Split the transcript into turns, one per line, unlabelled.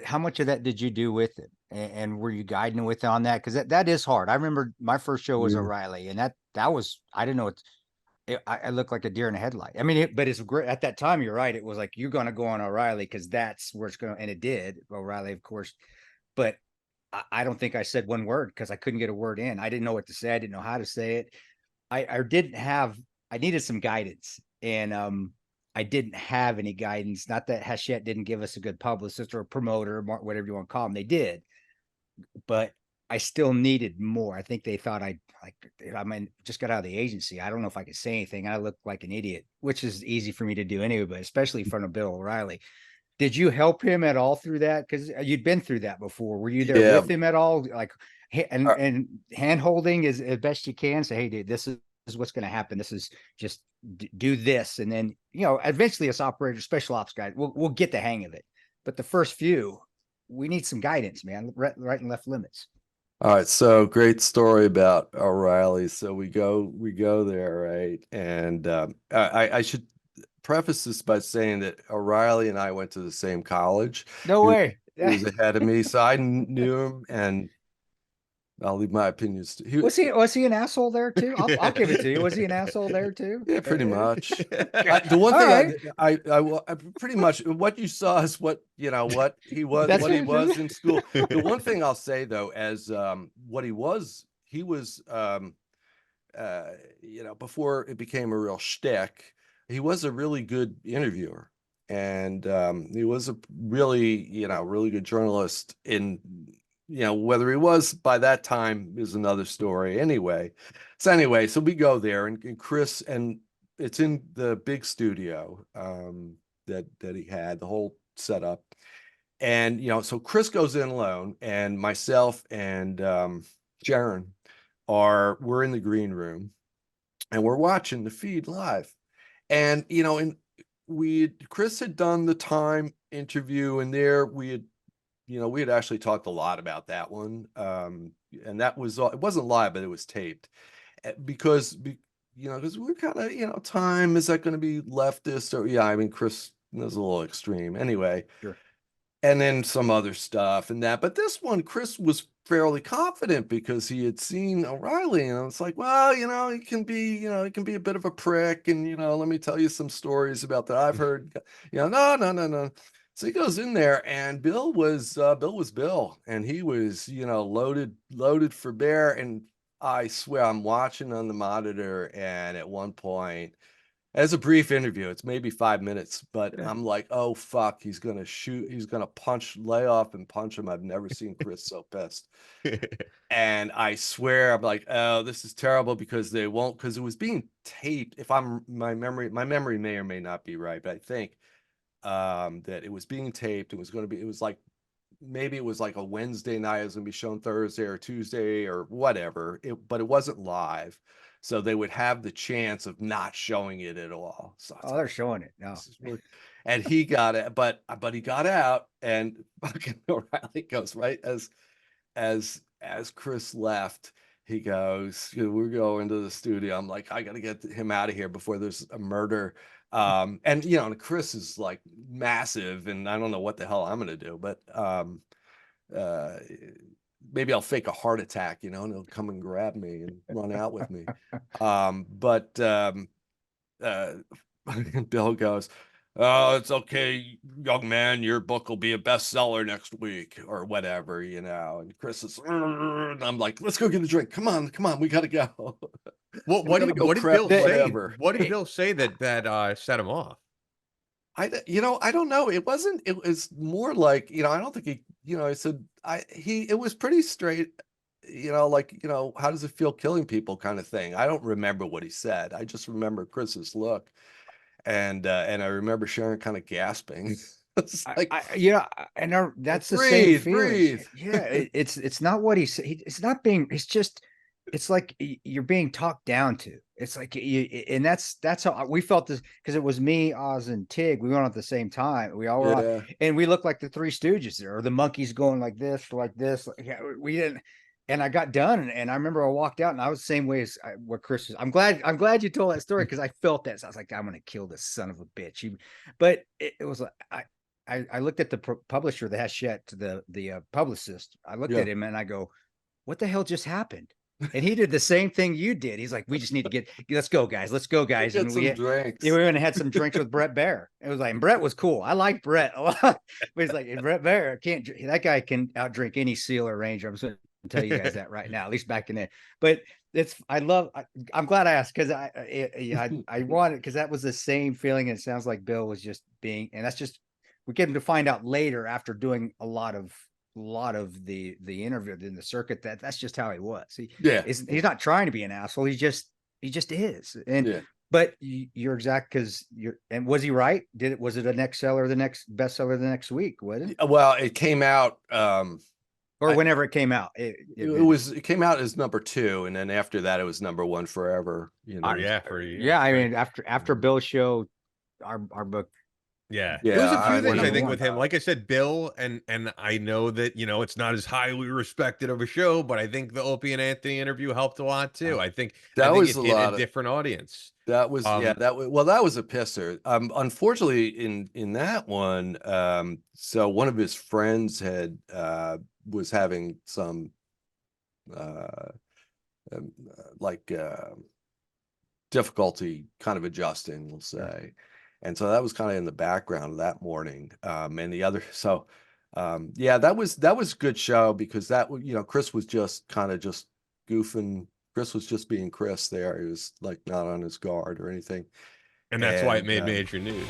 how much of that did you do with it? And were you guiding with on that? Because that is hard. I remember my first show was
Yeah.
O'Reilly, and that was, I didn't know I looked like a deer in a headlight. I mean, but it's great at that time. You're right. It was like, you're going to go on O'Reilly because that's where it's going. And it did. O'Reilly, of course. But I don't think I said one word because I couldn't get a word in. I didn't know what to say. I didn't know how to say it. I didn't have, I needed some guidance. And I didn't have any guidance. Not that Hachette didn't give us a good publicist or a promoter, whatever you want to call them. They did, but I still needed more. I think they thought I mean, just got out of the agency. I don't know if I could say anything. I looked like an idiot, which is easy for me to do anyway, but especially in front of Bill O'Reilly. Did you help him at all through that? Because you'd been through that before. Were you there
Yeah.
with him at all? Like,
Uh,
and hand holding as best you can. Say, hey, dude, this is what's going to happen. This is just do this, and then eventually, us operators, special ops guys, we'll get the hang of it. But the first few, we need some guidance, man. Right and left limits.
all right, so great story about O'Reilly. So we go there, right? And I should preface this by saying that O'Reilly and I went to the same college.
No
He was,
way.
he was ahead of me, so I knew him, and I'll leave my opinions to
Was he an asshole there too? I'll give it to you. Was he an asshole there too?
Yeah, pretty much.
Okay.
The one
All
thing
right.
I pretty much what you saw is
That's
what he
it.
was in school. The one thing I'll say though, as what he was uh, before it became a real shtick, he was a really good interviewer. And he was a really, really good journalist in, whether he was by that time is another story anyway. So we go there and Chris, and it's in the big studio that he had, the whole setup. And, so Chris goes in alone, and myself and Jaron we're in the green room, and we're watching the feed live. And and Chris had done the Time interview, and there we had actually talked a lot about that one. And that was it wasn't live, but it was taped. Because we're kind of, Time, is that going to be leftist? Or yeah, I mean, Chris was a little extreme anyway.
Sure.
And then some other stuff and that. But this one, Chris was fairly confident because he had seen O'Reilly, and it's like, well, he can be a bit of a prick, and let me tell you some stories about that I've heard. No, no, no, no. So he goes in there, and Bill was Bill, and he was, loaded for bear. And I swear, I'm watching on the monitor, and at one point, as a brief interview, it's maybe 5 minutes, but
Yeah.
I'm like, oh fuck, he's gonna shoot, he's gonna lay off and punch him. I've never seen Chris so pissed. And I swear, I'm like, oh, this is terrible, because they won't, because it was being taped. If I'm my memory may or may not be right, but I think that it was being taped. It was like, maybe it was like a Wednesday night, it was gonna be shown Thursday or Tuesday or whatever. But it wasn't live. So they would have the chance of not showing it at all. So it's
Oh,
like,
they're showing it. No.
this is really, and he got it, but he got out, and fucking O'Reilly goes, right as Chris left, he goes, we're going to the studio. I'm like, I gotta get him out of here before there's a murder. And Chris is like massive, and I don't know what the hell I'm gonna do, but uh maybe I'll fake a heart attack, and he'll come and grab me and run out with me. But uh Bill goes, oh, it's okay, young man, your book will be a bestseller next week or whatever, and Chris is, and I'm like, let's go get a drink, come on, we gotta go. We
What
gotta
did
go
what did
prep
Bill say?
whatever.
What did Bill say that set him off?
I don't know. It was more like, I don't think I said, it was pretty straight, like, how does it feel killing people, kind of thing. I don't remember what he said. I just remember Chris's look. And I remember Sharon kind of gasping. It's like,
That's the same
breathe,
feelings.
breathe.
Yeah, it's not what he said. It's not being. It's just. It's like you're being talked down to. It's like and that's how we felt this because it was me, Oz, and Tig. We went on at the same time. We all were on,
Yeah.
and we looked like the Three Stooges there, or the monkeys going like this, like this. Yeah, we didn't. And I got done, and I remember I walked out, and I was the same way as what Chris was. I'm glad you told that story because I felt that. So I was like, I'm gonna kill this son of a bitch. But it was like I looked at the publisher, the Hachette, the publicist. I looked
Yeah.
at him and I go, what the hell just happened? And he did the same thing you did. He's like, we just need to let's go, guys. Let's go, guys.
Get
And
some drinks.
we went and had some drinks with Brett Baer. It was like, and Brett was cool. I like Brett a lot. But he's like, Brett Baer that guy can outdrink any SEAL or Ranger. I'm just going to tell you guys that right now, at least back in there. But I'm glad I asked, because I wanted, because that was the same feeling. And it sounds like Bill was just being, and that's just, we get him to find out later after doing a lot of the interview in the circuit, that's just how he was. He's not trying to be an asshole. He just is. And but you're exact, because and was he right? Was it a next bestseller the next week? Was it?
Well, it came out
or whenever it came out.
It came out as number 2, and then after that it was number 1 forever. You know.
For a year.
Yeah, I mean, after Bill's show, our book.
Yeah.
Yeah,
There was a few things I
number
think
one.
with him. Like I said, Bill, and I know that, you know, it's not as highly respected of a show, but I think the Opie and Anthony interview helped a lot too. I think
was
it
a
hit
lot
a different audience.
That was that was a pisser. Unfortunately, in that one, so one of his friends had was having some difficulty kind of adjusting, we'll say. And so that was kind of in the background of that morning. And the other, so that was a good show, because that, you know, Chris was just kind of just goofing. Chris was just being Chris there. He was like not on his guard or anything.
And that's why it made major news.